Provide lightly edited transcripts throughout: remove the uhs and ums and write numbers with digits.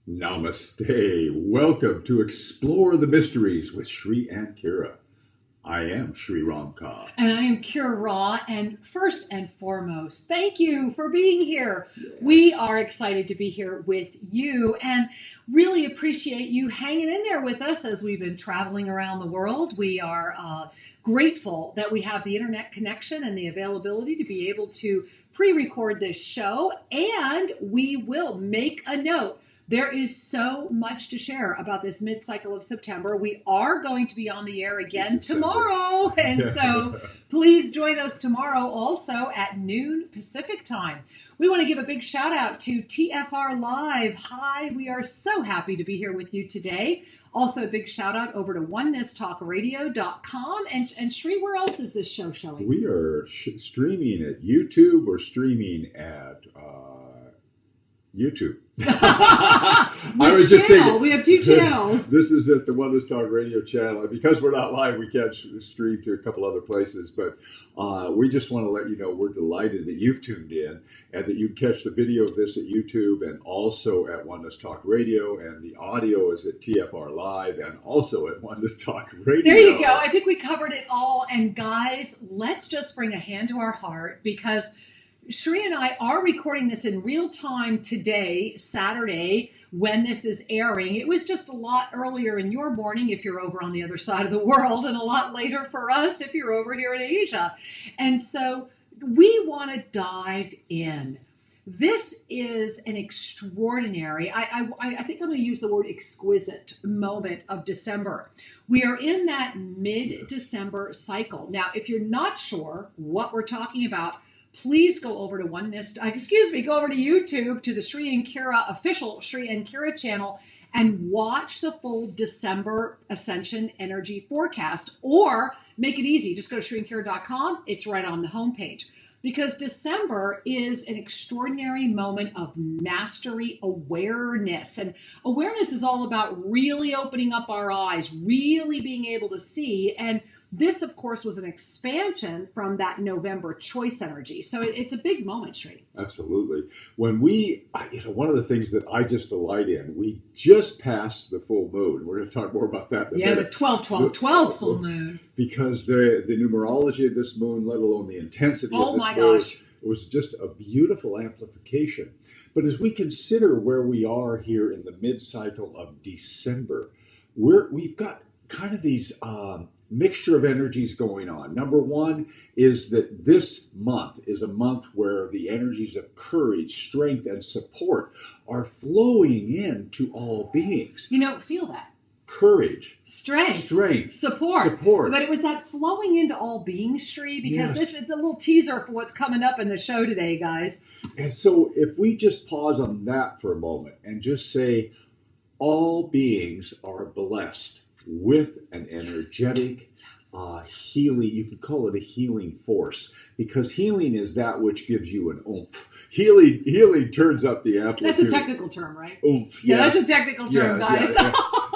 Namaste. Welcome to Explore the Mysteries with Sri and Kira. I am Sri Ramka. And I am Kira Ra. And first and foremost, thank you for being here. Yes. We are excited to be here with you and really appreciate you hanging in there with us as we've been traveling around the world. We are grateful that we have the internet connection and the availability to be able to pre-record this show. And we will make a note. There is so much to share about this mid-cycle of September. We are going to be on the air again tomorrow. And so please join us tomorrow also at noon Pacific time. We want to give a big shout out to TFR Live. Hi, we are so happy to be here with you today. Also a big shout out over to onenesstalkradio.com. And Sri, where else is this show showing? We are streaming at YouTube. We're streaming at YouTube. I was just thinking, we have two channels. This is at the Oneness Talk Radio channel. And because we're not live, we can't stream to a couple other places. But we just want to let you know we're delighted that you've tuned in and that you can catch the video of this at YouTube and also at Oneness Talk Radio. And the audio is at TFR Live and also at Oneness Talk Radio. There you go. I think we covered it all. And guys, let's just bring a hand to our heart because Sri and I are recording this in real time today, Saturday, when this is airing. It was just a lot earlier in your morning if you're over on the other side of the world, and a lot later for us if you're over here in Asia. And so we want to dive in. This is an extraordinary, I think I'm going to use the word exquisite moment of December. We are in that mid-December cycle. Now, if you're not sure what we're talking about, please go over to go over to YouTube, to the Sri and Kira official Sri and Kira channel and watch the full December Ascension energy forecast, or make it easy. Just go to sriandkira.com. It's right on the homepage. Because December is an extraordinary moment of mastery awareness. And awareness is all about really opening up our eyes, really being able to see. And this, of course, was an expansion from that November choice energy. So it's a big moment, Sri. Absolutely. When one of the things that I just delight in, we just passed the full moon. We're going to talk more about that in a minute. The 12-12-12 full moon. Because the numerology of this moon, let alone the intensity of this moon, gosh. It was just a beautiful amplification. But as we consider where we are here in the mid-cycle of December, we've got kind of these mixture of energies going on. Number one is that this month is a month where the energies of courage, strength, and support are flowing into all beings. Feel that. Courage. Strength. Support. But it was that flowing into all beings, Sri, because This is a little teaser for what's coming up in the show today, guys. And so if we just pause on that for a moment and just say, all beings are blessed with an energetic healing. You could call it a healing force, because healing is that which gives you an oomph. Healing turns up the amplitude. That's a technical term, right? Oomph. Yeah, that's a technical term, guys.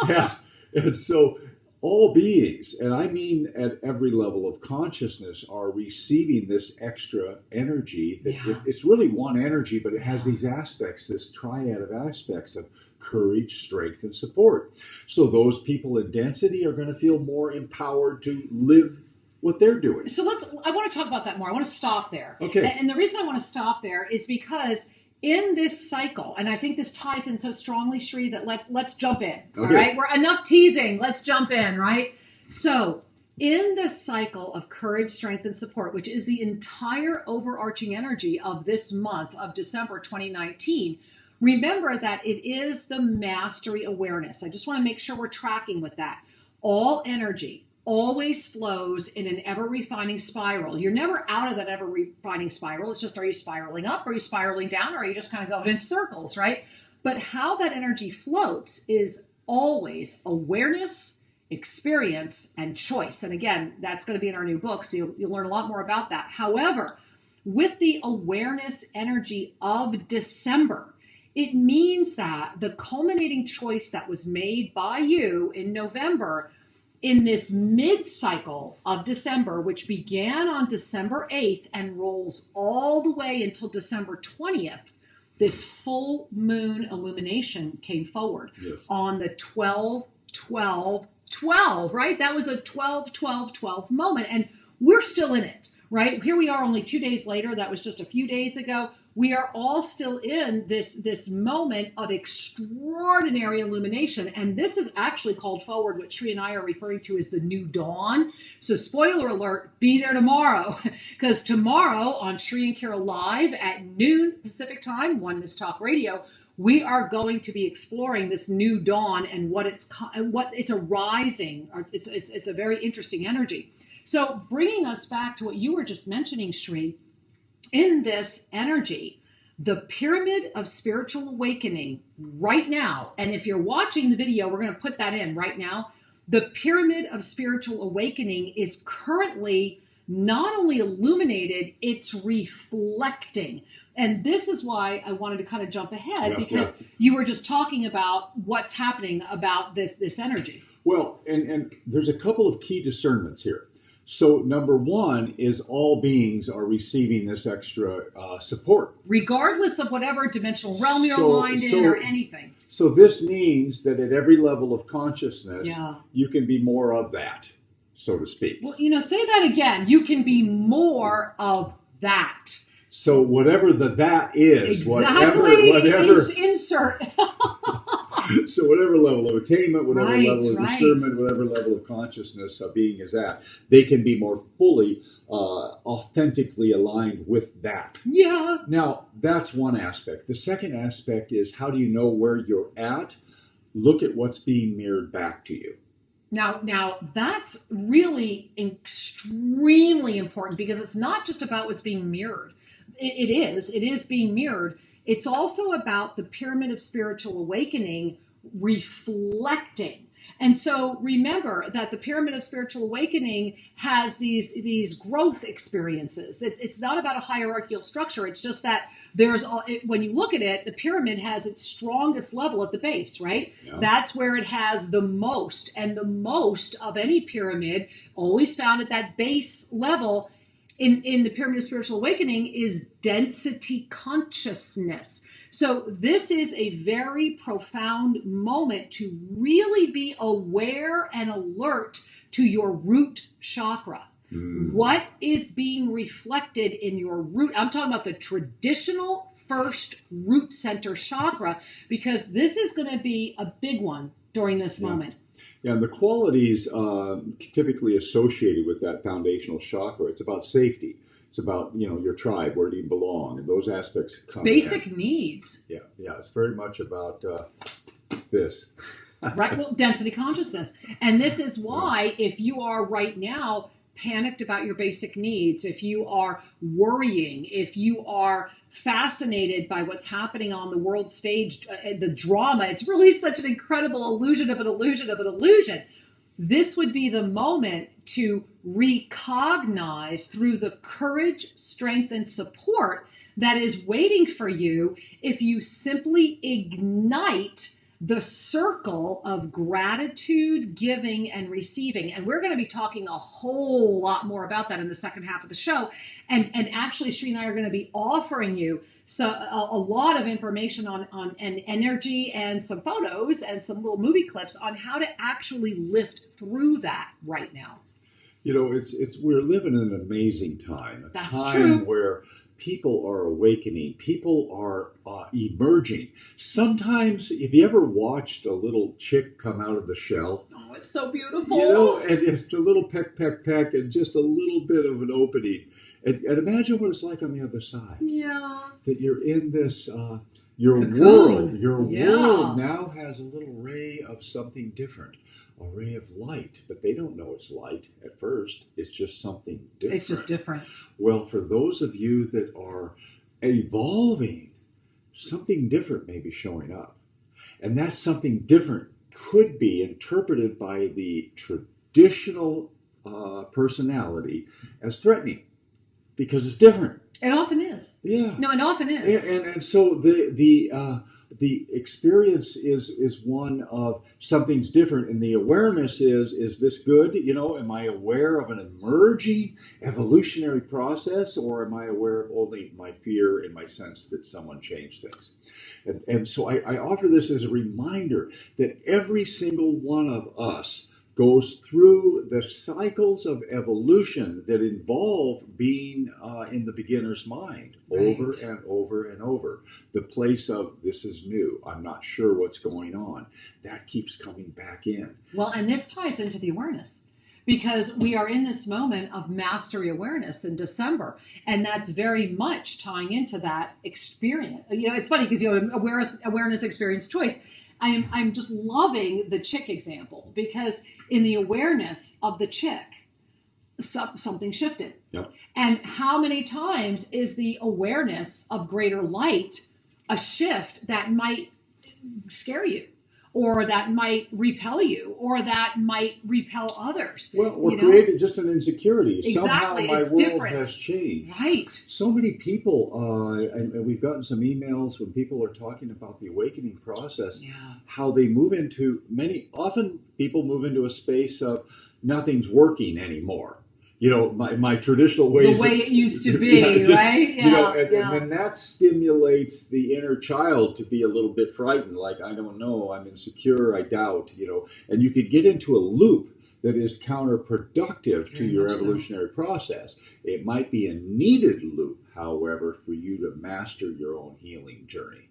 Yeah. And so all beings, and I mean at every level of consciousness, are receiving this extra energy. It's really one energy, but it has these aspects, this triad of aspects of courage, strength, and support. So those people in density are going to feel more empowered to live what they're doing. So I want to talk about that more. I want to stop there. Okay. And the reason I want to stop there is because in this cycle, and I think this ties in so strongly, Sri, that let's jump in. Okay. All right. We're enough teasing. Let's jump in, right? So in the cycle of courage, strength, and support, which is the entire overarching energy of this month of December 2019, remember that it is the mastery awareness. I just want to make sure we're tracking with that. All energy always flows in an ever-refining spiral. You're never out of that ever-refining spiral. It's just, are you spiraling up? Are you spiraling down? Or are you just kind of going in circles, right? But how that energy floats is always awareness, experience, and choice. And again, that's going to be in our new book, so you'll learn a lot more about that. However, with the awareness energy of December, it means that the culminating choice that was made by you in November in this mid-cycle of December, which began on December 8th and rolls all the way until December 20th, this full moon illumination came forward on the 12-12-12, right? That was a 12-12-12 moment. And we're still in it, right? Here we are only 2 days later. That was just a few days ago. We are all still in this moment of extraordinary illumination. And this is actually called forward, what Sri and I are referring to as the new dawn. So spoiler alert, be there tomorrow. Because tomorrow on Sri and Kira Live at noon Pacific time, Oneness Talk Radio, we are going to be exploring this new dawn and what it's arising. It's a very interesting energy. So bringing us back to what you were just mentioning, Sri, in this energy, the pyramid of spiritual awakening right now, and if you're watching the video, we're going to put that in right now. The pyramid of spiritual awakening is currently not only illuminated, it's reflecting. And this is why I wanted to kind of jump ahead, because you were just talking about what's happening about this energy. Well, and there's a couple of key discernments here. So number one is all beings are receiving this extra support. Regardless of whatever dimensional realm you're aligned in or anything. So this means that at every level of consciousness, you can be more of that, so to speak. Well, say that again. You can be more of that. So whatever that is, exactly. whatever insert. So whatever level of attainment, whatever level of discernment, whatever level of consciousness a being is at, they can be more fully, authentically aligned with that. Yeah. Now, that's one aspect. The second aspect is, how do you know where you're at? Look at what's being mirrored back to you. Now that's really extremely important, because it's not just about what's being mirrored. It is being mirrored. It's also about the pyramid of spiritual awakening reflecting. And so remember that the pyramid of spiritual awakening has these growth experiences. It's not about a hierarchical structure. It's just that when you look at it, the pyramid has its strongest level at the base, right? Yeah. That's where it has the most. And the most of any pyramid, always found at that base level, in the pyramid of spiritual awakening, is density consciousness. So this is a very profound moment to really be aware and alert to your root chakra. What is being reflected in your root? I'm talking about the traditional first root center chakra, because this is going to be a big one during this moment. Yeah, and the qualities typically associated with that foundational chakra, it's about safety. It's about, your tribe, where do you belong, and those aspects come basic needs. Yeah, it's very much about this. Right, well, density consciousness. And this is why, if you are right now panicked about your basic needs, if you are worrying, if you are fascinated by what's happening on the world stage, the drama, it's really such an incredible illusion of an illusion of an illusion. This would be the moment to recognize through the courage, strength, and support that is waiting for you if you simply ignite the circle of gratitude, giving, and receiving. And we're going to be talking a whole lot more about that in the second half of the show. And actually, Sri and I are going to be offering you a lot of information on energy and some photos and some little movie clips on how to actually lift through that right now. We're living in an amazing time. That's time true. Where people are awakening. People are emerging. Sometimes, have you ever watched a little chick come out of the shell? Oh, it's so beautiful. And it's a little peck, peck, peck, and just a little bit of an opening. And imagine what it's like on the other side. Yeah. That you're in this, your cocoon. World now has a little ray of something different. A ray of light, but they don't know it's light at first. It's just something different. It's just different. Well, for those of you that are evolving, something different may be showing up. And that something different could be interpreted by the traditional personality as threatening, because it's different. It often is. Yeah. No, it often is. And so the the experience is one of something's different, and the awareness is this good? Am I aware of an emerging evolutionary process, or am I aware of only my fear and my sense that someone changed things? And so I offer this as a reminder that every single one of us goes through the cycles of evolution that involve being in the beginner's mind over and over and over. The place of this is new, I'm not sure what's going on, that keeps coming back in. Well, and this ties into the awareness, because we are in this moment of mastery awareness in December, and that's very much tying into that experience. It's funny because awareness, experience, choice. I'm just loving the chick example, because in the awareness of the chick, something shifted. Yep. And how many times is the awareness of greater light a shift that might scare you, or that might repel you, or that might repel others? Well, or created just an insecurity. Exactly. Somehow my It's world different. has changed. Right. So many people, and we've gotten some emails when people are talking about the awakening process, how they move into often people move into a space of nothing's working anymore. My traditional ways. The way it used to be, right? And then that stimulates the inner child to be a little bit frightened, like, I don't know, I'm insecure, I doubt, and you could get into a loop that is counterproductive to your evolutionary process. It might be a needed loop, however, for you to master your own healing journey.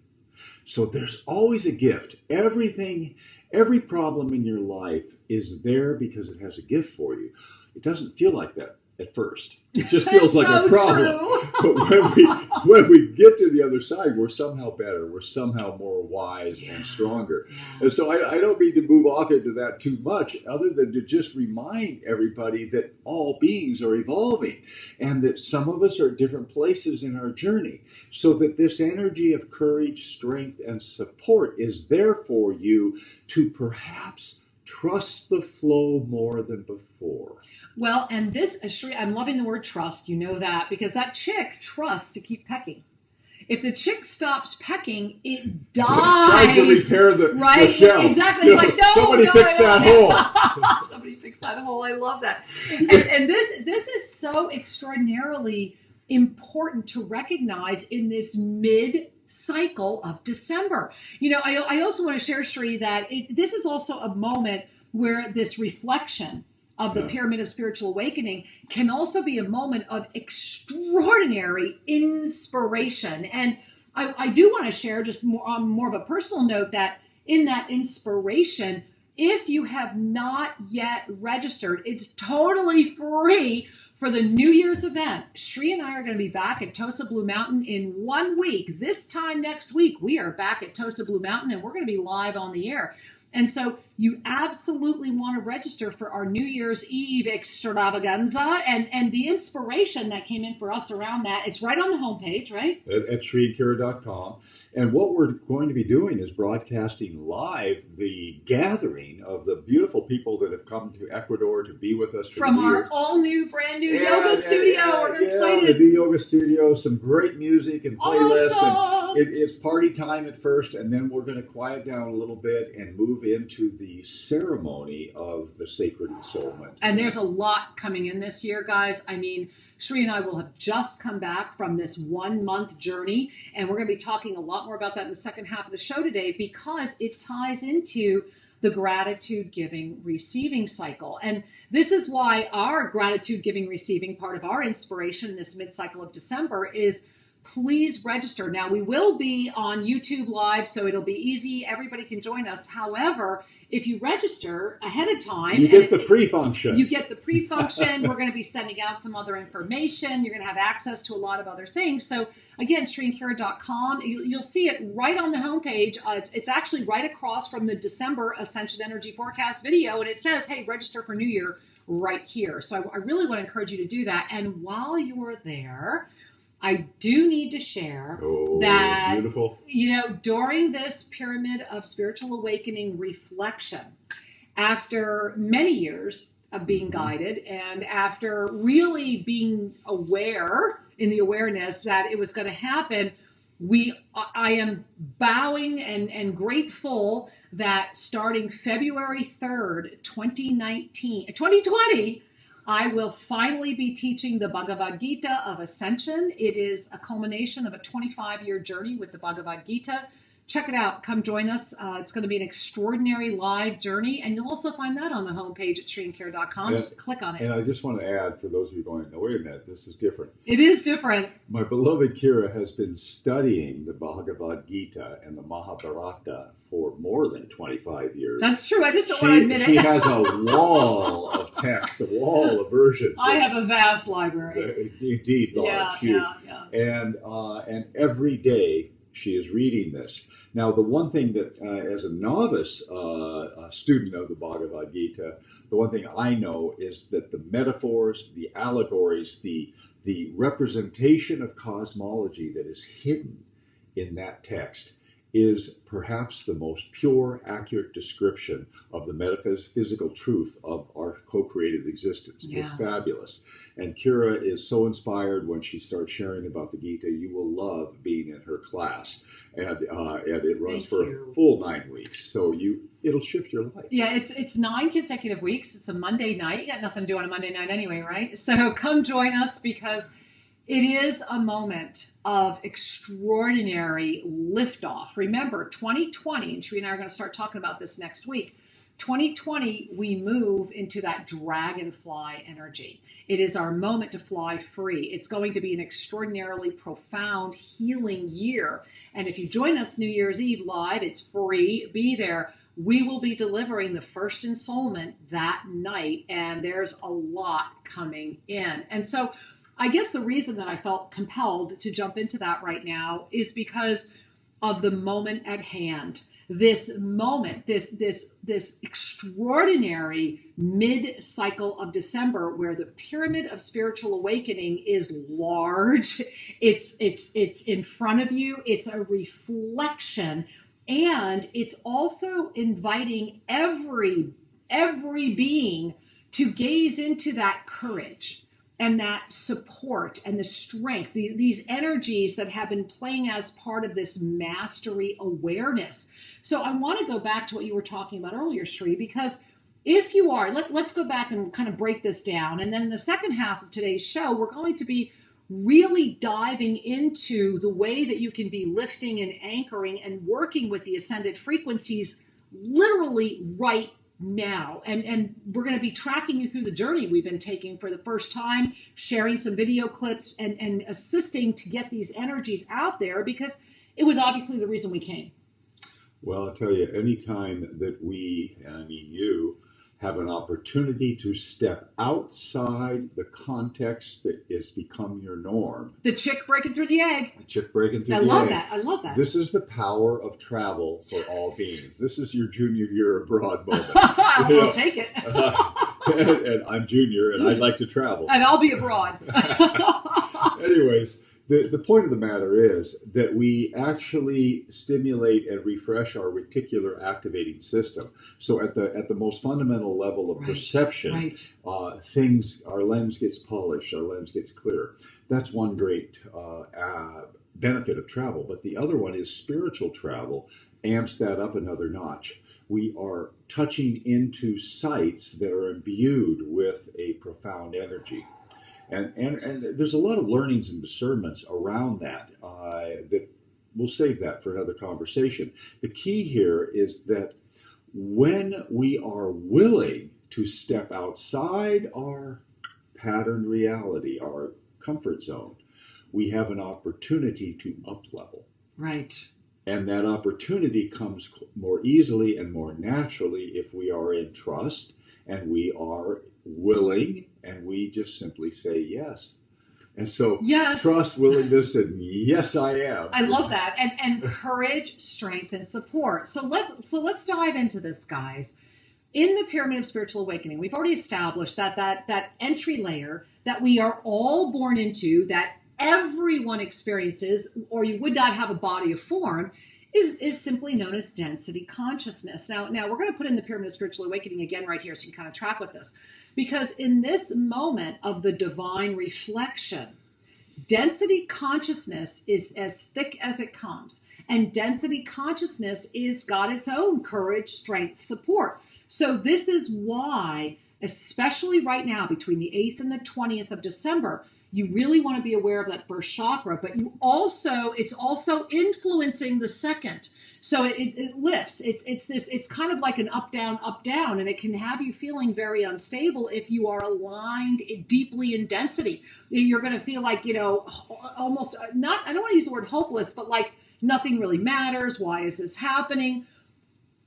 So there's always a gift. Every problem in your life is there because it has a gift for you. It doesn't feel like that at first. It just feels like a problem. But when we get to the other side, we're somehow better. We're somehow more wise and stronger. And so I don't mean to move off into that too much, other than to just remind everybody that all beings are evolving, and that some of us are at different places in our journey, so that this energy of courage, strength, and support is there for you to perhaps trust the flow more than before. Well, and this, I'm loving the word trust. You know that, because that chick trusts to keep pecking. If the chick stops pecking, it dies. Tries to repair the shell. Exactly. It's like, no, somebody fix that hole. Somebody fix that hole. I love that. And this is so extraordinarily important to recognize in this mid-cycle of December. I also want to share, Sri, that this is also a moment where this reflection of the pyramid of spiritual awakening can also be a moment of extraordinary inspiration. And I do want to share, just more of a personal note, that in that inspiration, if you have not yet registered, it's totally free for the New Year's event. Sri and I are going to be back at Tosa Blue Mountain in 1 week. This time next week, we are back at Tosa Blue Mountain, and we're going to be live on the air. And so you absolutely want to register for our New Year's Eve extravaganza, and the inspiration that came in for us around that, it's right on the homepage, right? At SriandKira.com. And what we're going to be doing is broadcasting live the gathering of the beautiful people that have come to Ecuador to be with us from our all-new, brand-new yoga studio. We're excited. The new yoga studio, some great music and playlists. Awesome. And it's party time at first, and then we're going to quiet down a little bit and move into the ceremony of the sacred ensoulment. And there's a lot coming in this year, guys. I mean, Sri and I will have just come back from this 1 month journey, and we're going to be talking a lot more about that in the second half of the show today, because it ties into the gratitude giving receiving cycle. And this is why our gratitude giving receiving part of our inspiration this mid-cycle of December is please register. Now, we will be on YouTube Live, so it'll be easy. Everybody can join us. However, if you register ahead of time, you get the pre-function. You get the pre-function. We're going to be sending out some other information. You're going to have access to a lot of other things. So again, SriandKira.com. You'll see it right on the homepage. It's actually right across from the December Ascension Energy Forecast video, and it says, hey, register for New Year right here. So I really want to encourage you to do that. And while you're there, I do need to share that, beautiful. During this pyramid of spiritual awakening reflection, after many years of being guided and after really being aware in the awareness that it was going to happen, I am bowing and grateful that starting February 3rd, 2020, I will finally be teaching the Bhagavad Gita of Ascension. It is a culmination of a 25-year journey with the Bhagavad Gita. Check it out. Come join us. It's going to be an extraordinary live journey, and you'll also find that on the homepage at shriandcare.com. Just click on it. And I just want to add, for those of you going, no, wait a minute, this is different. It is different. My beloved Kira has been studying the Bhagavad Gita and the Mahabharata for more than 25 years. That's true. I just don't want to admit it. She has a wall of texts, a wall of versions. I have a vast library. Indeed, huge. And every day she is reading this. Now, the one thing that, as a novice student of the Bhagavad Gita, the one thing I know is that the metaphors, the allegories, the representation of cosmology that is hidden in that text is perhaps the most pure, accurate description of the metaphysical truth of our co-created existence. Yeah. It's fabulous. And Kira is so inspired when she starts sharing about the Gita. You will love being in her class. And it runs for a full 9 weeks. So it'll shift your life. Yeah, it's 9 consecutive weeks. It's a Monday night. You got nothing to do on a Monday night anyway, right? So come join us, because it is a moment of extraordinary liftoff. Remember, 2020, and Shri and I are going to start talking about this next week. 2020, we move into that dragonfly energy. It is our moment to fly free. It's going to be an extraordinarily profound healing year. And if you join us New Year's Eve live, it's free. Be there. We will be delivering the first installment that night, and there's a lot coming in. And so I guess the reason that I felt compelled to jump into that right now is because of the moment at hand. This moment, this extraordinary mid-cycle of December, where the pyramid of spiritual awakening is large. It's in front of you. It's a reflection, and it's also inviting every being to gaze into that courage and that support and the strength, these energies that have been playing as part of this mastery awareness. So I want to go back to what you were talking about earlier, Shri, because if you are, let's go back and kind of break this down. And then in the second half of today's show, we're going to be really diving into the way that you can be lifting and anchoring and working with the ascended frequencies literally right now. And we're going to be tracking you through the journey we've been taking for the first time, sharing some video clips and assisting to get these energies out there, because it was obviously the reason we came. Well, I'll tell you, anytime that we, and I mean you, have an opportunity to step outside the context that has become your norm. The chick breaking through the egg. The chick breaking through the egg. I love that. This is the power of travel for all beings. This is your junior year abroad moment. We'll take it. And I'm junior, and I'd like to travel. And I'll be abroad. Anyways, the point of the matter is that we actually stimulate and refresh our reticular activating system. So at the most fundamental level of perception, our lens gets polished, our lens gets clearer. That's one great benefit of travel. But the other one is spiritual travel amps that up another notch. We are touching into sites that are imbued with a profound energy. And there's a lot of learnings and discernments around that that we'll save that for another conversation. The key here is that when we are willing to step outside our patterned reality, our comfort zone, we have an opportunity to up-level. Right. And that opportunity comes more easily and more naturally if we are in trust and we are willing, and we just simply say yes. And so yes. Trust, willingness, and yes, I am. I love that. And courage, strength, and support. So let's dive into this, guys. In the pyramid of spiritual awakening, we've already established that entry layer that we are all born into, that everyone experiences, or you would not have a body of form, is simply known as density consciousness. Now we're going to put in the pyramid of spiritual awakening again right here so you can kind of track with this. Because in this moment of the divine reflection, Density consciousness is as thick as it comes. And density consciousness is got its own courage, strength, support. So this is why, especially right now, between the 8th and the 20th of December, you really want to be aware of that first chakra, but it's also influencing the second. So it lifts. It's kind of like an up, down, and it can have you feeling very unstable if you are aligned deeply in density. You're going to feel like, almost not, I don't want to use the word hopeless, but like nothing really matters. Why is this happening?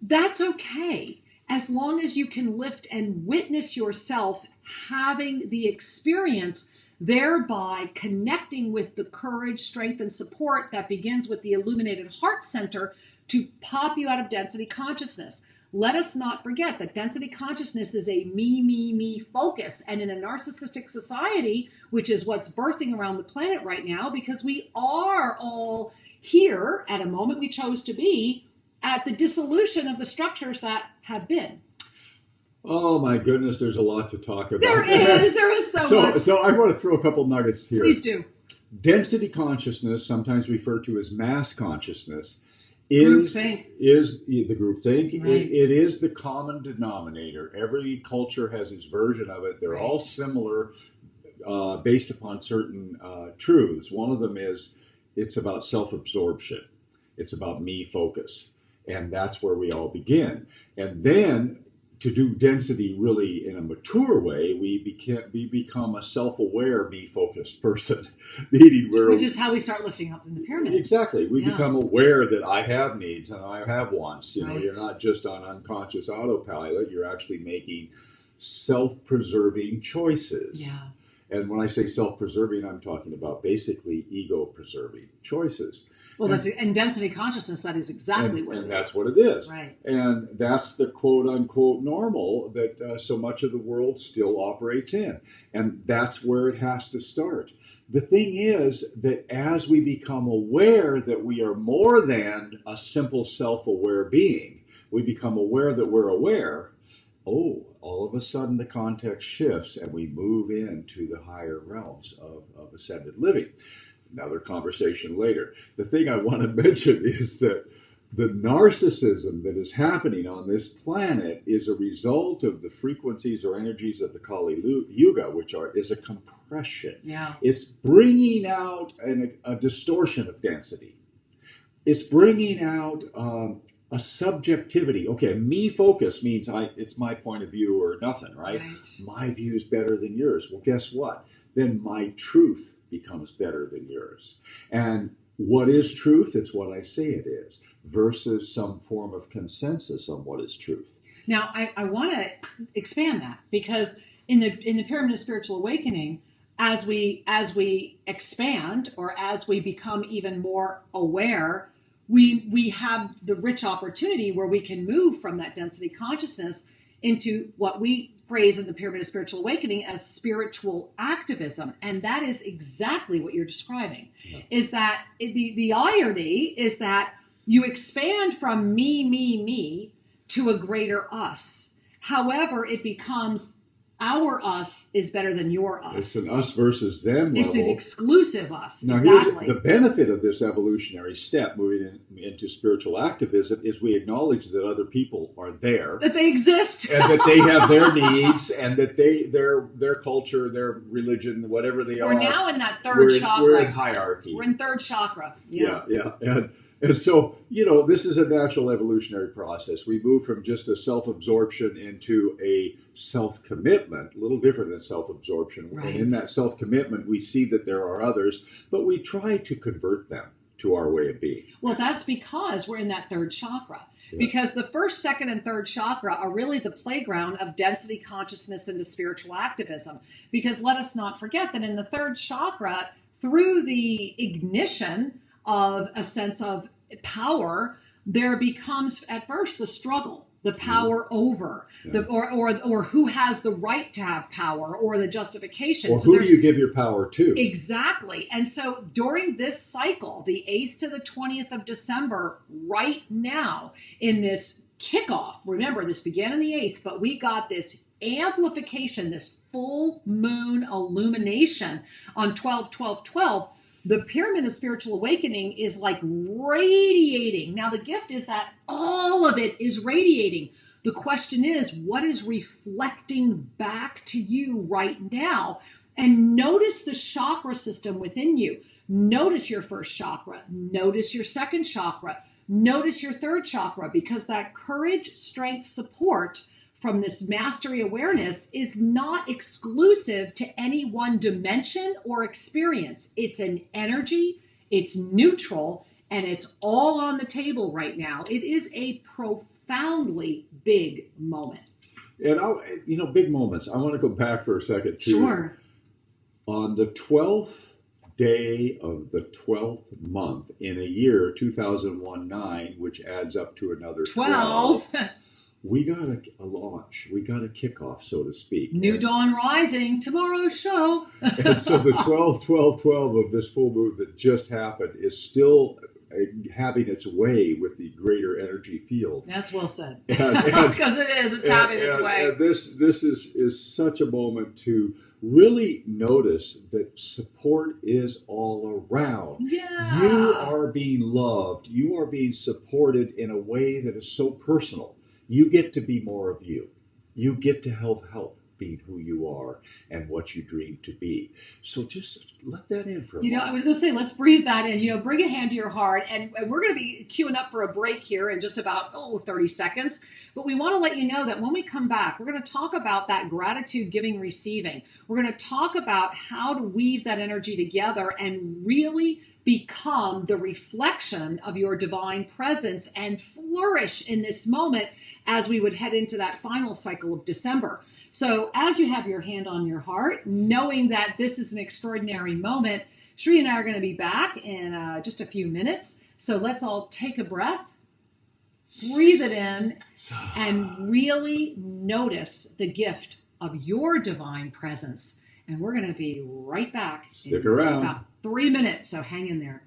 That's okay. As long as you can lift and witness yourself having the experience, thereby connecting with the courage, strength, and support that begins with the illuminated heart center to pop you out of density consciousness. Let us not forget that density consciousness is a me focus. And in a narcissistic society, which is what's birthing around the planet right now, because we are all here at a moment we chose to be at the dissolution of the structures that have been. Oh my goodness, there's a lot to talk about. There is so much. So I want to throw a couple nuggets here. Please do. Density consciousness, sometimes referred to as mass consciousness, is the groupthink. Right. It is the common denominator. Every culture has its version of it. They're all similar based upon certain truths. One of them is it's about self-absorption. It's about me focus. And that's where we all begin. And then to do density really in a mature way, we become a self-aware, me-focused person. Which is how we start lifting up in the pyramid. Exactly. We become aware that I have needs and I have wants. Right. You're not just on unconscious autopilot. You're actually making self-preserving choices. Yeah. And when I say self-preserving, I'm talking about basically ego-preserving choices. Well, and density consciousness, that is exactly what it is. And that's what it is. Right. And that's the quote-unquote normal that so much of the world still operates in. And that's where it has to start. The thing is that as we become aware that we are more than a simple self-aware being, we become aware that we're aware, all of a sudden the context shifts and we move into the higher realms of ascended living. Another conversation later. The thing I want to mention is that the narcissism that is happening on this planet is a result of the frequencies or energies of the Kali Yuga, which is a compression. Yeah. It's bringing out a distortion of density. It's bringing out a subjectivity. Okay, me focus means it's my point of view or nothing, right? My view is better than yours. Well, guess what? Then my truth becomes better than yours. And what is truth? It's what I say it is, versus some form of consensus on what is truth. Now, I want to expand that, because in the Pyramid of Spiritual Awakening, as we expand or as we become even more aware, we have the rich opportunity where we can move from that density consciousness into what we phrase in the Pyramid of Spiritual Awakening as spiritual activism. And that is exactly what you're describing. Yeah. Is that the irony is that you expand from me to a greater us. However, it becomes our us is better than your us. It's an us versus them level. It's an exclusive us. Now, exactly. Here's the benefit of this evolutionary step moving into spiritual activism is we acknowledge that other people are there. That they exist. And that they have their needs and that their culture, their religion, whatever they are. We're now in that third chakra. We're in hierarchy. We're in third chakra. Yeah. And so, this is a natural evolutionary process. We move from just a self-absorption into a self-commitment, a little different than self-absorption. Right. And in that self-commitment, we see that there are others, but we try to convert them to our way of being. Well, that's because we're in that third chakra. Yeah. Because the first, second, and third chakra are really the playground of density consciousness into spiritual activism. Because let us not forget that in the third chakra, through the ignition of a sense of power, there becomes at first the struggle, the power over, or who has the right to have power, or the justification. Or who do you give your power to? Exactly. And so during this cycle, the 8th to the 20th of December, right now, in this kickoff, remember this began on the 8th, but we got this amplification, this full moon illumination on 12-12-12, the pyramid of spiritual awakening is like radiating. Now, the gift is that all of it is radiating. The question is, what is reflecting back to you right now? And notice the chakra system within you. Notice your first chakra. Notice your second chakra. Notice your third chakra, because that courage, strength, support from this mastery awareness is not exclusive to any one dimension or experience. It's an energy, it's neutral, and it's all on the table right now. It is a profoundly big moment. And big moments. I want to go back for a second too. Sure. On the 12th day of the 12th month in a year, 2001-9, which adds up to another 12. We got a launch. We got a kickoff, so to speak. New dawn rising, tomorrow's show. And so the 12-12-12 of this full moon that just happened is still having its way with the greater energy field. That's well said. Because it is. It's having its way. And this is such a moment to really notice that support is all around. Yeah. You are being loved. You are being supported in a way that is so personal. You get to be more of you. You get to help being who you are and what you dream to be. So just let that in for a moment. I was going to say, let's breathe that in. Bring a hand to your heart. And we're going to be queuing up for a break here in just about 30 seconds. But we want to let you know that when we come back, we're going to talk about that gratitude, giving, receiving. We're going to talk about how to weave that energy together and really become the reflection of your divine presence and flourish in this moment as we would head into that final cycle of December. So as you have your hand on your heart, knowing that this is an extraordinary moment, Shri and I are going to be back in just a few minutes. So let's all take a breath, breathe it in, and really notice the gift of your divine presence. And we're going to be right back. Stick around. About 3 minutes, so hang in there.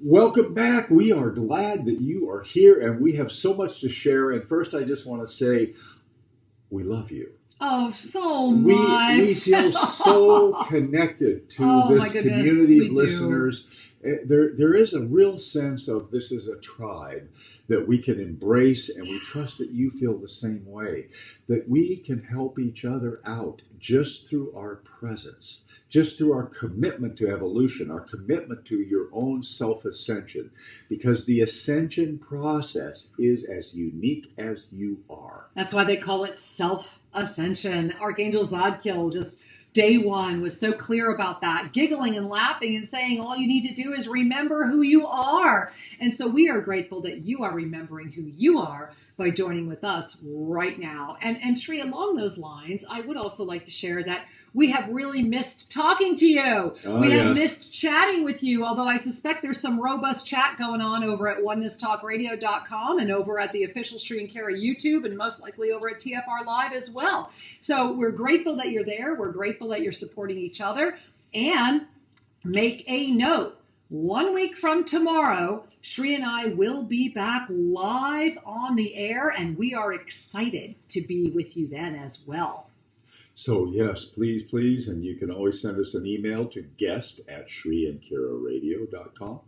Welcome back. We are glad that you are here, and we have so much to share. And first, I just want to say we love you. Oh, so much. We feel so connected to this community of listeners. There is a real sense of this is a tribe that we can embrace, and we trust that you feel the same way, that we can help each other out just through our presence, just through our commitment to evolution, our commitment to your own self-ascension, because the ascension process is as unique as you are. That's why they call it self-ascension. Archangel Zadkiel just day one was so clear about that, giggling and laughing and saying all you need to do is remember who you are. And so we are grateful that you are remembering who you are by joining with us right now. And Shri, along those lines, I would also like to share that we have really missed talking to you. We have missed chatting with you, although I suspect there's some robust chat going on over at onenesstalkradio.com and over at the official Shri and Kara YouTube, and most likely over at TFR Live as well. So we're grateful that you're there. We're grateful that you're supporting each other. And make a note, 1 week from tomorrow, Shri and I will be back live on the air, and we are excited to be with you then as well. So yes, please, and you can always send us an email to guest@shriandkararadio.com,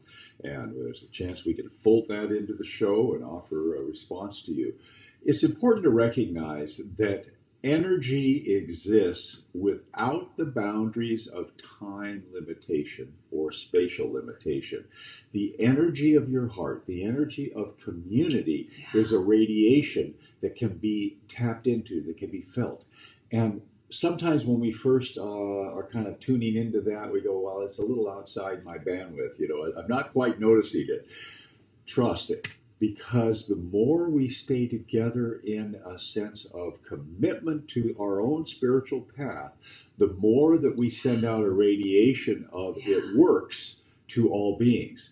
and there's a chance we can fold that into the show and offer a response to you. It's important to recognize that energy exists without the boundaries of time limitation or spatial limitation. The energy of your heart, the energy of community is a radiation that can be tapped into, that can be felt. And sometimes when we first are kind of tuning into that, we go, well, it's a little outside my bandwidth. I'm not quite noticing it. Trust it, because the more we stay together in a sense of commitment to our own spiritual path, the more that we send out a radiation of it works to all beings.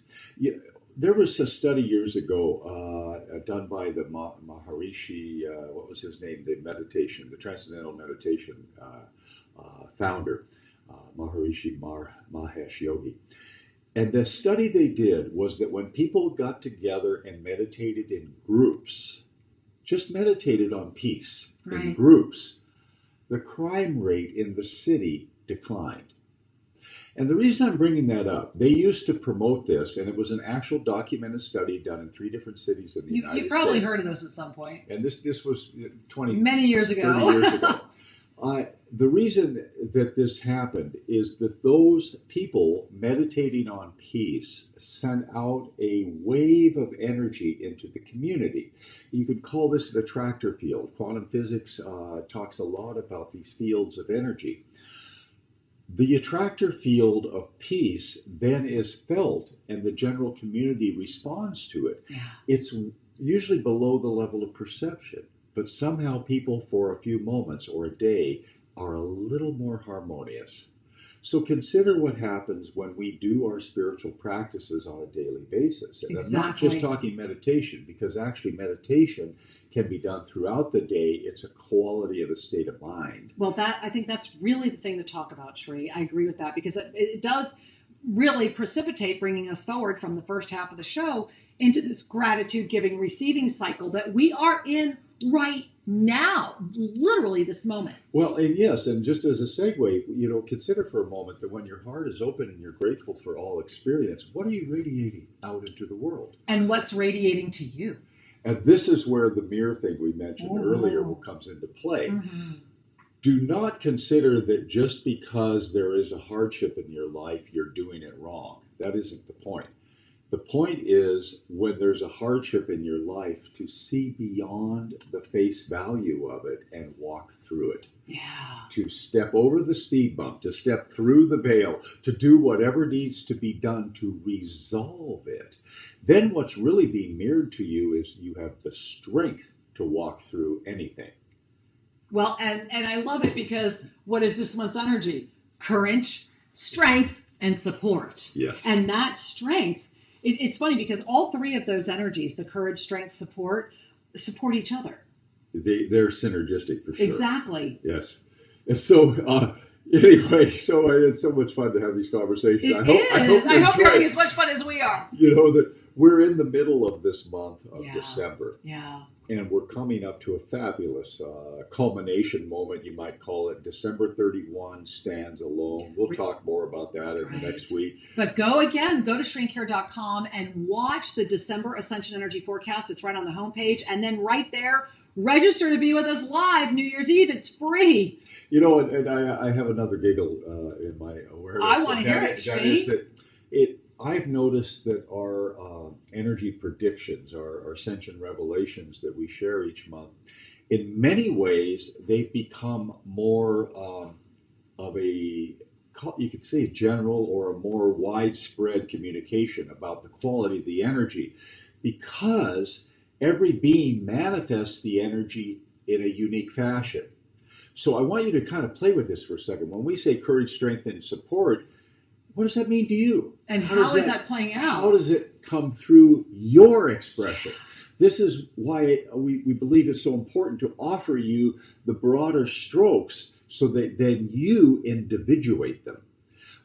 there was a study years ago done by the Maharishi, what was his name? The Transcendental Meditation founder, Maharishi Mahesh Yogi. And the study they did was that when people got together and meditated in groups, just meditated on peace in groups, the crime rate in the city declined. And the reason I'm bringing that up, they used to promote this, and it was an actual documented study done in 3 different cities in the United States. You've probably heard of this at some point. And this was many years ago. 30 years ago. The reason that this happened is that those people meditating on peace sent out a wave of energy into the community. You could call this an attractor field. Quantum physics talks a lot about these fields of energy. The attractor field of peace then is felt, and the general community responds to it. Yeah. It's usually below the level of perception, but somehow people for a few moments or a day are a little more harmonious. So consider what happens when we do our spiritual practices on a daily basis. And I'm not just talking meditation, because actually meditation can be done throughout the day. It's a quality of a state of mind. Well, I think that's really the thing to talk about, Sri. I agree with that, because it does really precipitate bringing us forward from the first half of the show into this gratitude giving receiving cycle that we are in right now, literally this moment. Well, and yes, and just as a segue, consider for a moment that when your heart is open and you're grateful for all experience, what are you radiating out into the world? And what's radiating to you? And this is where the mirror thing we mentioned earlier comes into play. Mm-hmm. Do not consider that just because there is a hardship in your life, you're doing it wrong. That isn't the point. The point is, when there's a hardship in your life, to see beyond the face value of it and walk through it. Yeah. To step over the speed bump, to step through the veil, to do whatever needs to be done to resolve it. Then what's really being mirrored to you is you have the strength to walk through anything. Well, and I love it, because what is this month's energy? Courage, strength, and support. Yes. And that strength, it's funny because all 3 of those energies, the courage, strength, support each other. They're synergistic for sure. Exactly. Yes. And so, anyway, so it's so much fun to have these conversations. I hope you're having as much fun as we are. That we're in the middle of this month of December. Yeah. And we're coming up to a fabulous culmination moment, you might call it. December 31 stands alone. We'll talk more about that in the next week. But go to shrinkcare.com and watch the December Ascension Energy Forecast. It's right on the homepage. And then right there, register to be with us live New Year's Eve. It's free. And I have another giggle in my awareness. I want to hear it, Shree. I've noticed that our energy predictions, our ascension revelations that we share each month, in many ways, they've become more of a, you could say, general or a more widespread communication about the quality of the energy, because every being manifests the energy in a unique fashion. So I want you to kind of play with this for a second. When we say courage, strength, and support, what does that mean to you? And how is that playing out? How does it come through your expression? This is why we believe it's so important to offer you the broader strokes so that then you individuate them.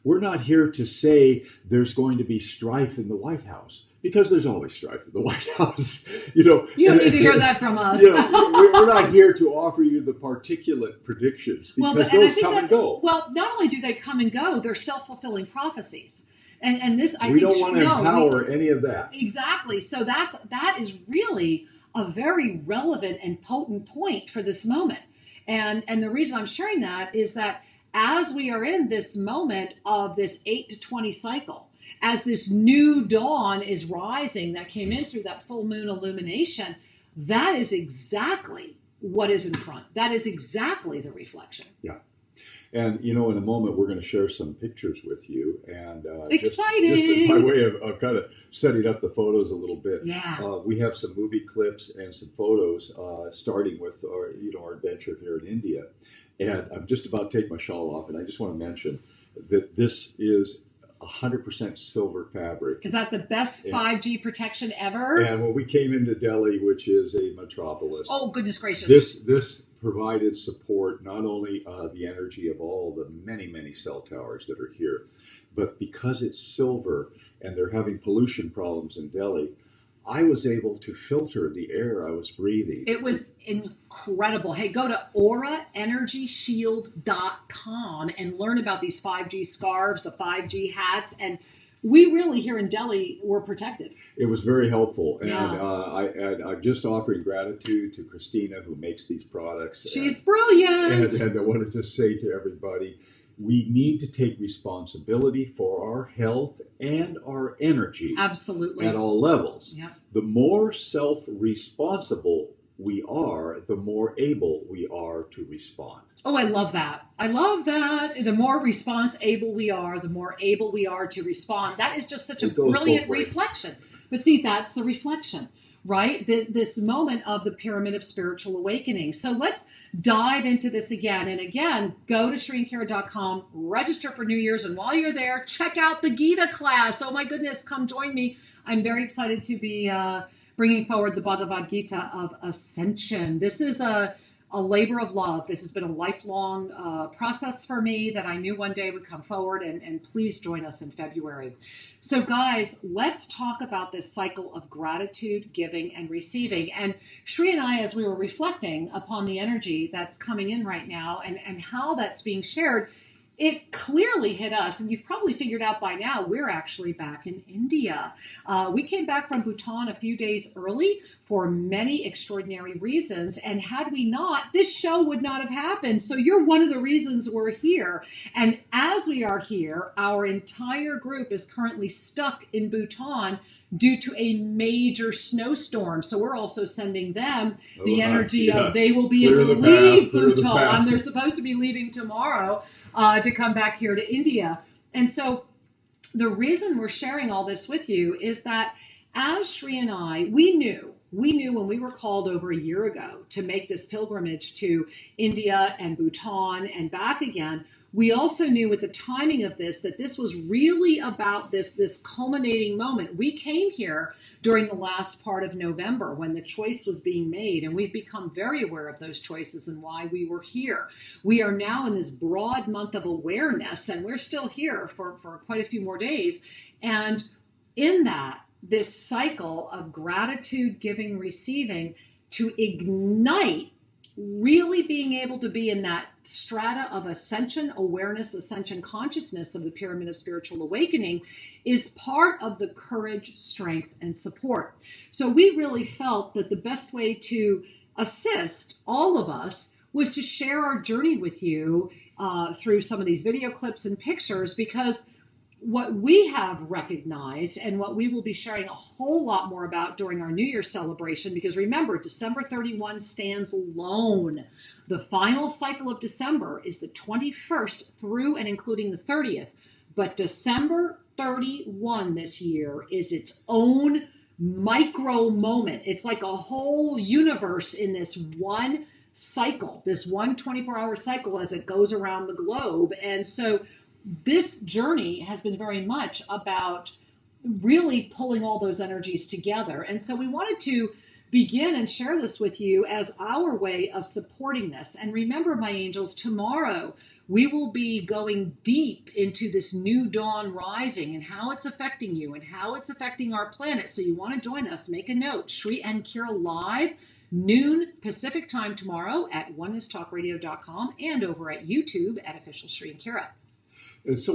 We're not here to say there's going to be strife in the White House, because there's always strife in the White House. You don't need to hear that from us. We're not here to offer you the particulate predictions, because those come and go. Well, not only do they come and go, they're self-fulfilling prophecies. And this, I think, we don't want to empower any of that. Exactly. So that is really a very relevant and potent point for this moment. And the reason I'm sharing that is that as we are in this moment of this 8 to 20 cycle, as this new dawn is rising that came in through that full moon illumination, that is exactly what is in front. That is exactly the reflection. Yeah. And, in a moment, we're going to share some pictures with you. And exciting! Just by way of kind of setting up the photos a little bit. Yeah. We have some movie clips and some photos, starting with our adventure here in India. And I'm just about to take my shawl off, and I just want to mention that this is 100% silver fabric. Is that the best 5G protection ever? And when we came into Delhi, which is a metropolis, oh goodness gracious! This provided support not only the energy of all the many cell towers that are here, but because it's silver and they're having pollution problems in Delhi, I was able to filter the air I was breathing. It was incredible. Hey, go to auraenergyshield.com and learn about these 5G scarves, the 5G hats, and we really here in Delhi were protected. It was very helpful, and Yeah. I'm just offering gratitude to Christina who makes these products. She's brilliant. And I wanted to say to everybody, we need to take responsibility for our health and our energy. Absolutely. At all levels. Yep. The more self-responsible we are, the more able we are to respond. Oh, I love that. I love that. The more response-able we are, the more able we are to respond. That is just such a brilliant reflection. But see, that's the reflection, right? This moment of the pyramid of spiritual awakening. So let's dive into this again. And again, go to SriandKara.com, register for New Year's. And while you're there, check out the Gita class. Oh my goodness, come join me. I'm very excited to be bringing forward the Bhagavad Gita of Ascension. This is a labor of love. This has been a lifelong process for me that I knew one day would come forward, and please join us in February. So guys, let's talk about this cycle of gratitude, giving, and receiving. And Shri and I, as we were reflecting upon the energy that's coming in right now and how that's being shared, it clearly hit us, and you've probably figured out by now, we're actually back in India. We came back from Bhutan a few days early for many extraordinary reasons, and had we not, this show would not have happened. So you're one of the reasons we're here. And as we are here, our entire group is currently stuck in Bhutan due to a major snowstorm. So we're also sending them the energy of they will be able to leave Bhutan. They're supposed to be leaving tomorrow to come back here to India. And so the reason we're sharing all this with you is that as Shri and I, we knew when we were called over a year ago to make this pilgrimage to India and Bhutan and back again, we also knew with the timing of this that this was really about this culminating moment. We came here during the last part of November when the choice was being made, and we've become very aware of those choices and why we were here. We are now in this broad month of awareness, and we're still here for quite a few more days. And in that, this cycle of gratitude, giving, receiving, to ignite really being able to be in that strata of ascension awareness, ascension consciousness of the pyramid of spiritual awakening is part of the courage, strength, and support. So we really felt that the best way to assist all of us was to share our journey with you through some of these video clips and pictures, because what we have recognized and what we will be sharing a whole lot more about during our New Year's celebration, because remember, December 31 stands alone. The final cycle of December is the 21st through and including the 30th. But December 31 this year is its own micro moment. It's like a whole universe in this one cycle, this one 24-hour cycle as it goes around the globe. And so this journey has been very much about really pulling all those energies together. And so we wanted to begin and share this with you as our way of supporting this. And remember, my angels, tomorrow we will be going deep into this new dawn rising and how it's affecting you and how it's affecting our planet. So you want to join us, make a note. Shri and Kira live, noon Pacific time tomorrow at onenesstalkradio.com and over at YouTube at Official Shri and Kira. And so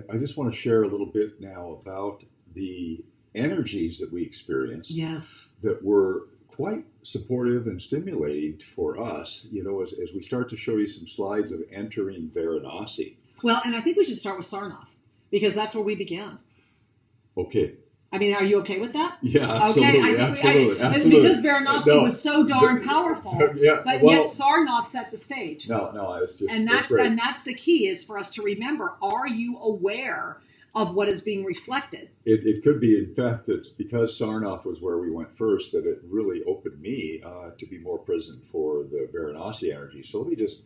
I just want to share a little bit now about the energies that we experienced. Yes. That were quite supportive and stimulating for us, as we start to show you some slides of entering Varanasi. Well, and I think we should start with Sarnath, because that's where we began. Okay. I mean, are you okay with that? Yeah, absolutely. Okay, absolutely. Because Varanasi was so darn powerful, but yet Sarnath set the stage. No, it's just and that's the key, is for us to remember: are you aware of what is being reflected? It could be, in fact, that because Sarnath was where we went first, that it really opened me to be more present for the Varanasi energy. So let me just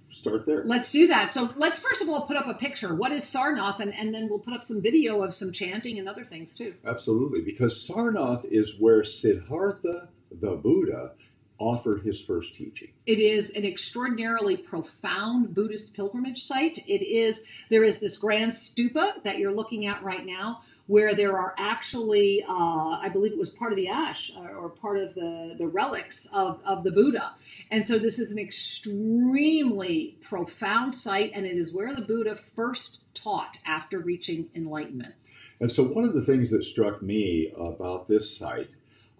start there. Let's do that. So let's first of all put up a picture. What is Sarnath? And then we'll put up some video of some chanting and other things too. Absolutely, because Sarnath is where Siddhartha, the Buddha, offered his first teaching. It is an extraordinarily profound Buddhist pilgrimage site. There is this grand stupa that you're looking at right now, where there are actually, I believe it was part of the ash or part of the relics of the Buddha. And so this is an extremely profound site, and it is where the Buddha first taught after reaching enlightenment. And so one of the things that struck me about this site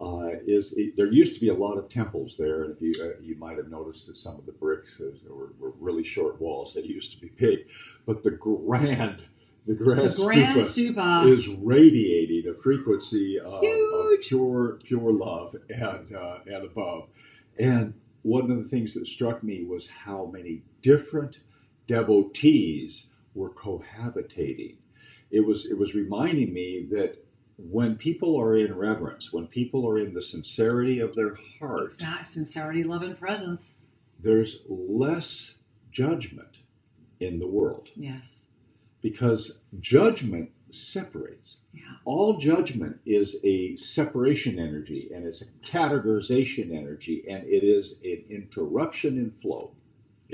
there used to be a lot of temples there, and if you might have noticed that some of the bricks were really short walls. They used to be big, but the grand stupa is radiating a frequency of pure love and above. And one of the things that struck me was how many different devotees were cohabitating. It was reminding me that when people are in reverence, when people are in the sincerity of their heart, exactly. Sincerity, love, and presence, there's less judgment in the world. Yes. Because judgment separates. Yeah. All judgment is a separation energy, and it's a categorization energy, and it is an interruption in flow.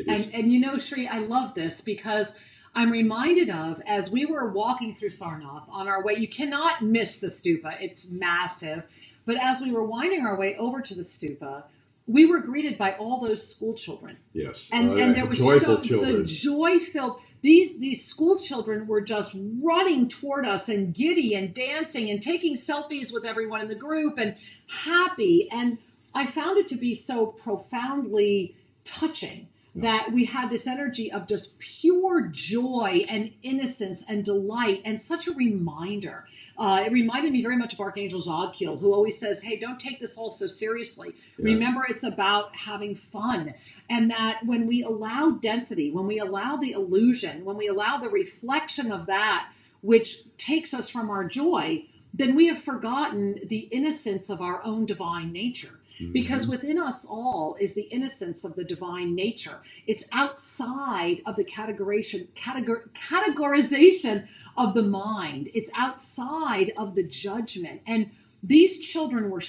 And you know, Sri, I love this because I'm reminded of, as we were walking through Sarnath on our way, you cannot miss the stupa, it's massive. But as we were winding our way over to the stupa, we were greeted by all those school children. Yes. And there was joyful children. The joy-filled, these school children were just running toward us and giddy and dancing and taking selfies with everyone in the group and happy. And I found it to be so profoundly touching that we had this energy of just pure joy and innocence and delight, and such a reminder. It reminded me very much of Archangel Zadkiel, who always says, hey, don't take this all so seriously. Yes. Remember, it's about having fun. And that when we allow density, when we allow the illusion, when we allow the reflection of that, which takes us from our joy, then we have forgotten the innocence of our own divine nature. Because within us all is the innocence of the divine nature. It's outside of the categorization of the mind. It's outside of the judgment. And these children were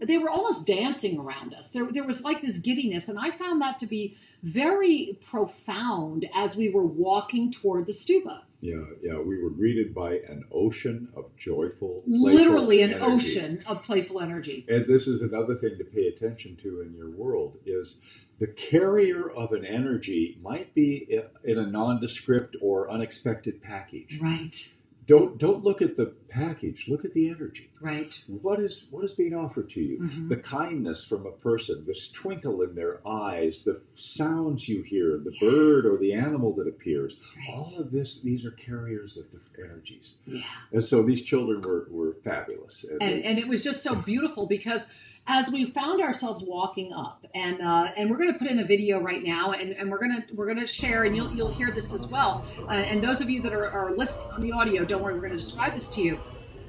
they were almost dancing around us. There was like this giddiness. And I found that to be very profound as we were walking toward the stupa. Yeah. We were greeted by an ocean of joyful, literally an energy. Ocean of playful energy. And this is another thing to pay attention to in your world is the carrier of an energy might be in a nondescript or unexpected package. Right. Don't look at the package. Look at the energy. Right. What is being offered to you? Mm-hmm. The kindness from a person, this twinkle in their eyes, the sounds you hear, the bird or the animal that appears. Right. All of these are carriers of the energies. Yeah. And so these children were fabulous. And it was just so beautiful because as we found ourselves walking up, and we're going to put in a video right now, and we're going to share, and you'll hear this as well. And those of you that are listening on the audio, don't worry, we're going to describe this to you.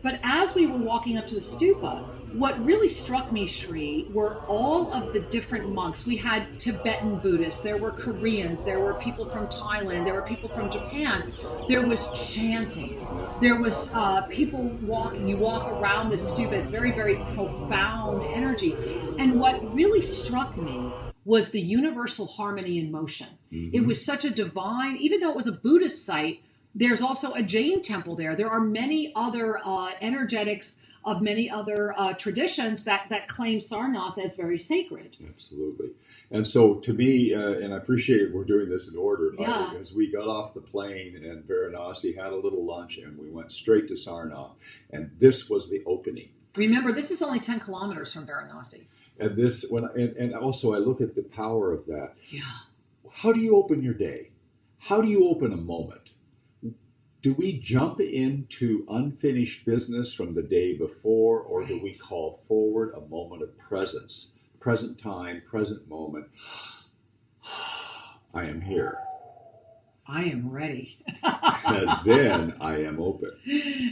But as we were walking up to the stupa, what really struck me, Sri, were all of the different monks. We had Tibetan Buddhists, there were Koreans, there were people from Thailand, there were people from Japan. There was chanting. There was people walking. You walk around the stupa. It's very, very profound energy. And what really struck me was the universal harmony in motion. Mm-hmm. It was such a divine, even though it was a Buddhist site, there's also a Jain temple there. There are many other energetics of many other traditions that claim Sarnath as very sacred. Absolutely. And so to me, and I appreciate we're doing this in order, because we got off the plane in Varanasi, had a little lunch, and we went straight to Sarnath. And this was the opening. Remember, this is only 10 kilometers from Varanasi. And this, and also I look at the power of that. Yeah. How do you open your day? How do you open a moment? Do we jump into unfinished business from the day before, or do we call forward a moment of presence, present time, present moment? I am here. I am ready. And then I am open.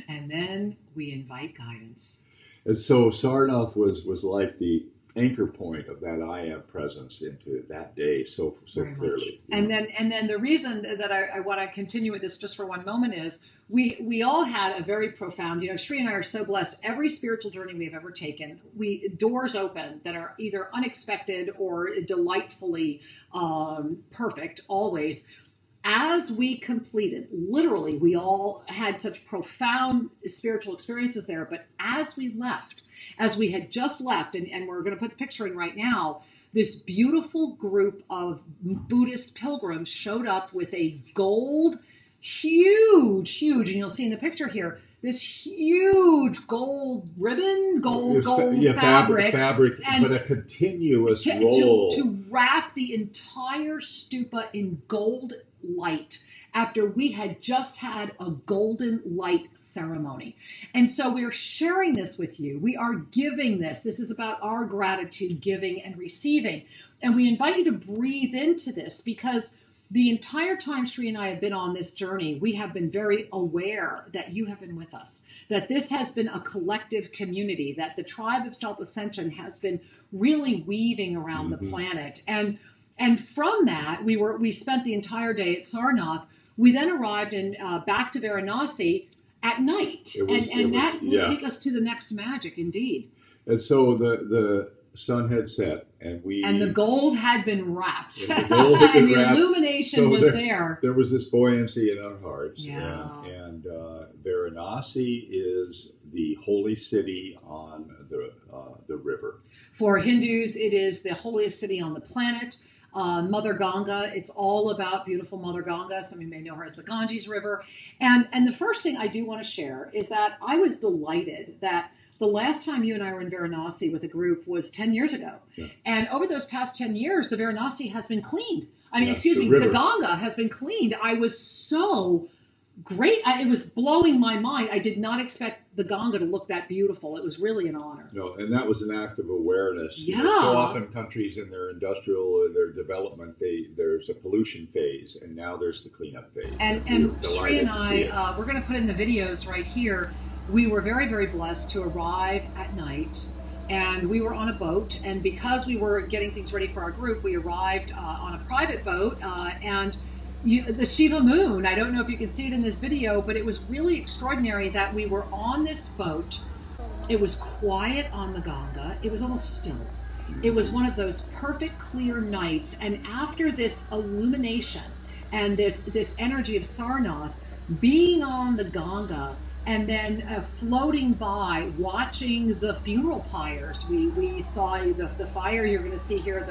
And then we invite guidance. And so Sarnath was like the anchor point of that I am presence into that day so Very clearly. much. And then the reason that I want to continue with this just for one moment is we all had a very profound, Shri and I are so blessed. Every spiritual journey we've ever taken, doors open that are either unexpected or delightfully perfect always. As we completed, literally, we all had such profound spiritual experiences there. But as we left, as we had just left, and we're going to put the picture in right now, this beautiful group of Buddhist pilgrims showed up with a gold, huge, and you'll see in the picture here, this huge gold ribbon, gold fabric, but a continuous roll. To wrap the entire stupa in gold light after we had just had a golden light ceremony. And so we're sharing this with you. We are giving this. This is about our gratitude, giving and receiving. And we invite you to breathe into this because the entire time Shri and I have been on this journey, we have been very aware that you have been with us, that this has been a collective community, that the tribe of self-ascension has been really weaving around the planet. And from that, we spent the entire day at Sarnath. We then arrived back to Varanasi at night. That will take us to the next magic, indeed. And so the sun had set, and the gold had been wrapped. And the illumination was there. There was this buoyancy in our hearts. Yeah. And Varanasi is the holy city on the river. For Hindus, it is the holiest city on the planet. Mother Ganga, it's all about beautiful Mother Ganga. Some of you may know her as the Ganges River. And the first thing I do want to share is that I was delighted that the last time you and I were in Varanasi with a group was 10 years ago. Yeah. And over those past 10 years, the Varanasi has been cleaned. The Ganga has been cleaned. I was so great. It was blowing my mind. I did not expect the Ganga to look that beautiful. It was really an honor. No, and that was an act of awareness. Yeah. So often countries in their industrial or their development, there's a pollution phase, and now there's the cleanup phase. And Shri and I, we're going to put in the videos right here. We were very, very blessed to arrive at night, and we were on a boat. And because we were getting things ready for our group, we arrived on a private boat, the Shiva moon, I don't know if you can see it in this video, but it was really extraordinary that we were on this boat. It was quiet on the Ganga. It was almost still. It was one of those perfect clear nights. And after this illumination and this energy of Sarnath, being on the Ganga and then floating by, watching the funeral pyres. We saw the fire you're going to see here.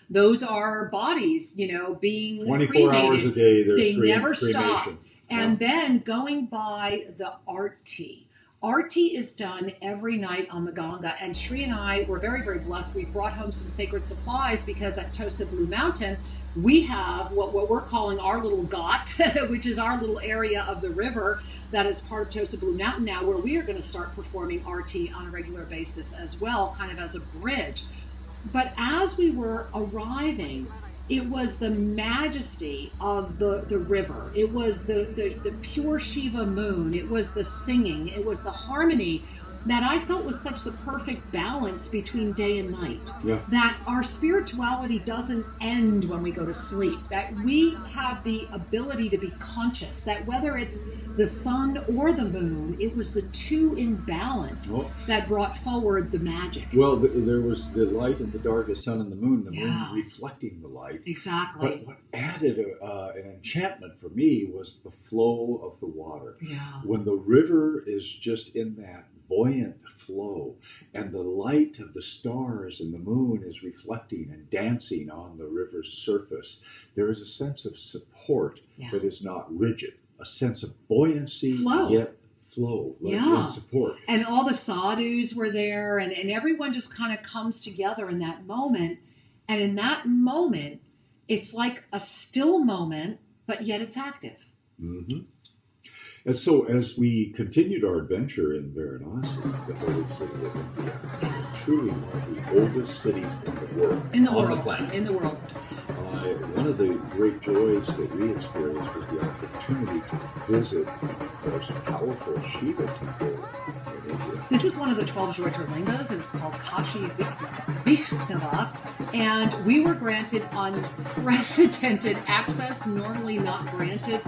Those are bodies, being 24 cremated. Hours a day. They never stop. And then going by the arti. Arti is done every night on the Ganga, and Shri and I were very, very blessed. We brought home some sacred supplies because at Tosa Blue Mountain, we have what we're calling our little ghat, which is our little area of the river that is part of Tosa Blue Mountain now, where we are going to start performing arti on a regular basis as well, kind of as a bridge. But as we were arriving, it was the majesty of the river. It was the pure Shiva moon. It was the singing. It was the harmony that I felt was such the perfect balance between day and night. Yeah. That our spirituality doesn't end when we go to sleep. That we have the ability to be conscious. That whether it's the sun or the moon, it was the two in balance that brought forward the magic. Well, there was the light and the dark, the sun and the moon moon reflecting the light. Exactly. But what added an enchantment for me was the flow of the water. Yeah. When the river is just in that buoyant flow, and the light of the stars and the moon is reflecting and dancing on the river's surface, there is a sense of support that is not rigid, a sense of buoyancy, yet flow, yet support. And all the sadhus were there, and everyone just kind of comes together in that moment. And in that moment, it's like a still moment, but yet it's active. Mm-hmm. And so as we continued our adventure in Varanasi, the holy city of India, truly one of the oldest cities in the world. The planet. In the world. One of the great joys that we experienced was the opportunity to visit the most powerful Shiva temple in India. This is one one of the 12 Jyotirlingas, and it's called Kashi Vishwanath. And we were granted unprecedented access, normally not granted.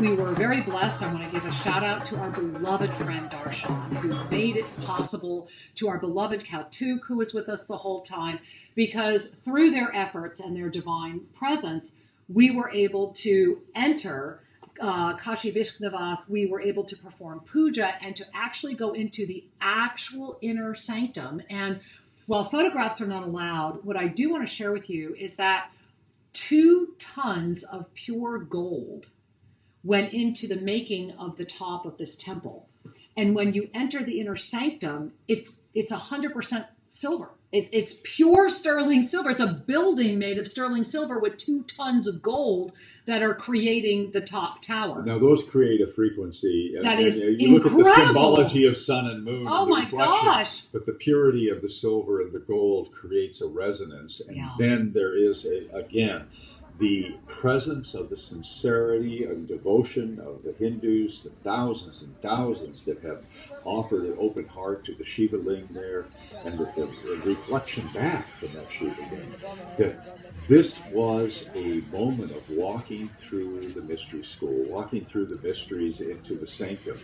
We were very blessed. I want to give a shout out to our beloved friend Darshan, who made it possible, to our beloved Kautuk, who was with us the whole time, because through their efforts and their divine presence, we were able to enter Kashi Vishwanath. We were able to perform puja and to actually go into the actual inner sanctum. And while photographs are not allowed, what I do want to share with you is that 2 tons of pure gold went into the making of the top of this temple. And when you enter the inner sanctum, it's 100% silver. It's pure sterling silver. It's a building made of sterling silver with 2 tons of gold that are creating the top tower. Now those create a frequency. That is you incredible. Look at the symbology of sun and moon. Oh and my reflection, gosh. But the purity of the silver and the gold creates a resonance. And Yeah. then there is, again, the presence of the sincerity and devotion of the Hindus, the thousands and thousands that have offered an open heart to the Shiva Ling there, and the reflection back from that Shiva Ling, that this was a moment of walking through the mystery school, walking through the mysteries into the sanctum,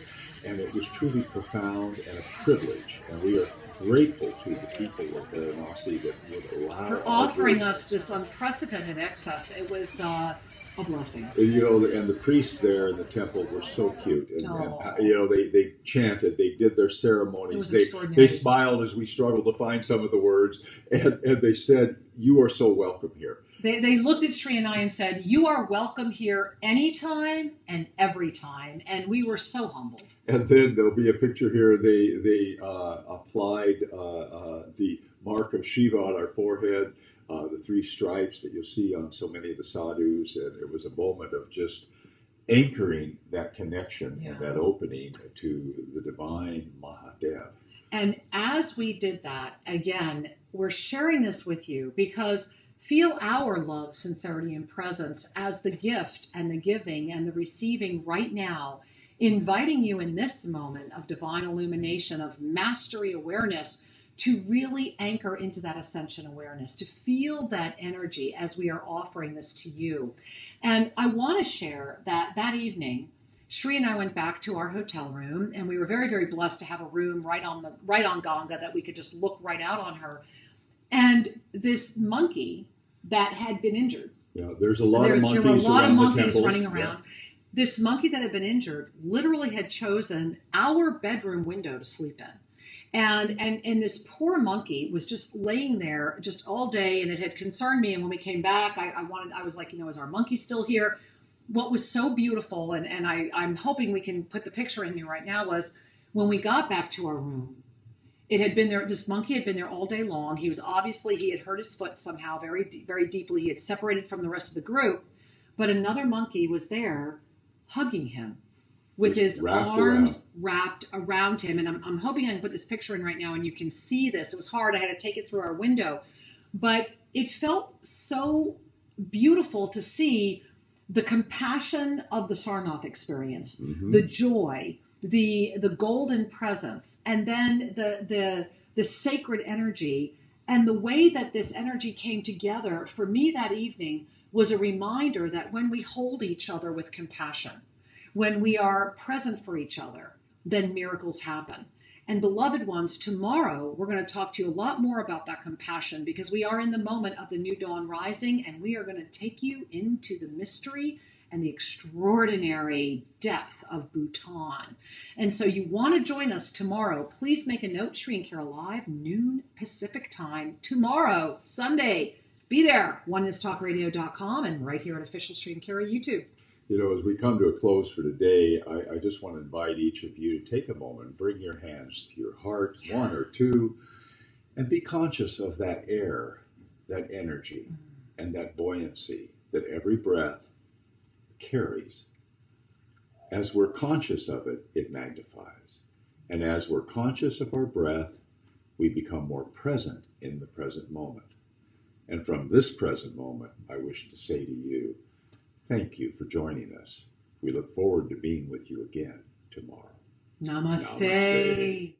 and it was truly profound and a privilege, and we are grateful to the people of Varanasi that would allow For offering us this unprecedented access. It was a blessing. And the priests there in the temple were so cute, and they chanted, they did their ceremonies, they smiled as we struggled to find some of the words, and they said, "You are so welcome here." They looked at Sri and I and said, "You are welcome here anytime and every time," and we were so humbled. And then there'll be a picture here. They applied the mark of Shiva on our forehead, the 3 stripes that you'll see on so many of the sadhus, and it was a moment of just anchoring that connection and that opening to the divine Mahadev. And as we did that, again, we're sharing this with you because feel our love, sincerity, and presence as the gift and the giving and the receiving right now, inviting you in this moment of divine illumination, of mastery awareness, to really anchor into that ascension awareness, to feel that energy as we are offering this to you. And I want to share that evening, Sri and I went back to our hotel room, and we were very, very blessed to have a room right on Ganga that we could just look right out on her. And this monkey that had been injured. Yeah, there's a lot of monkeys. There were a lot of monkeys the running around. Yeah. This monkey that had been injured literally had chosen our bedroom window to sleep in. And this poor monkey was just laying there just all day, and it had concerned me. And when we came back, I was like, is our monkey still here? What was so beautiful, and I'm hoping we can put the picture in here right now, was when we got back to our room, it had been there. This monkey had been there all day long. He had hurt his foot somehow very, very deeply. He had separated from the rest of the group, but another monkey was there hugging him with his arms wrapped around him. And I'm hoping I can put this picture in right now and you can see this. It was hard. I had to take it through our window, but it felt so beautiful to see the compassion of the Sarnath experience, the joy, the golden presence, and then the sacred energy, and the way that this energy came together for me that evening was a reminder that when we hold each other with compassion, when we are present for each other, then miracles happen. And beloved ones, tomorrow we're going to talk to you a lot more about that compassion, because we are in the moment of the new dawn rising, and we are going to take you into the mystery and the extraordinary depth of Bhutan. And so you want to join us tomorrow, please make a note, Sri and Kara Live, noon Pacific time, tomorrow, Sunday. Be there, onenesstalkradio.com, and right here at Official Sri and Kara YouTube. As we come to a close for today, I just want to invite each of you to take a moment, bring your hands to your heart, 1 or 2, and be conscious of that air, that energy, and that buoyancy that every breath carries. As we're conscious of it, it magnifies. And as we're conscious of our breath, we become more present in the present moment. And from this present moment, I wish to say to you, thank you for joining us. We look forward to being with you again tomorrow. Namaste. Namaste.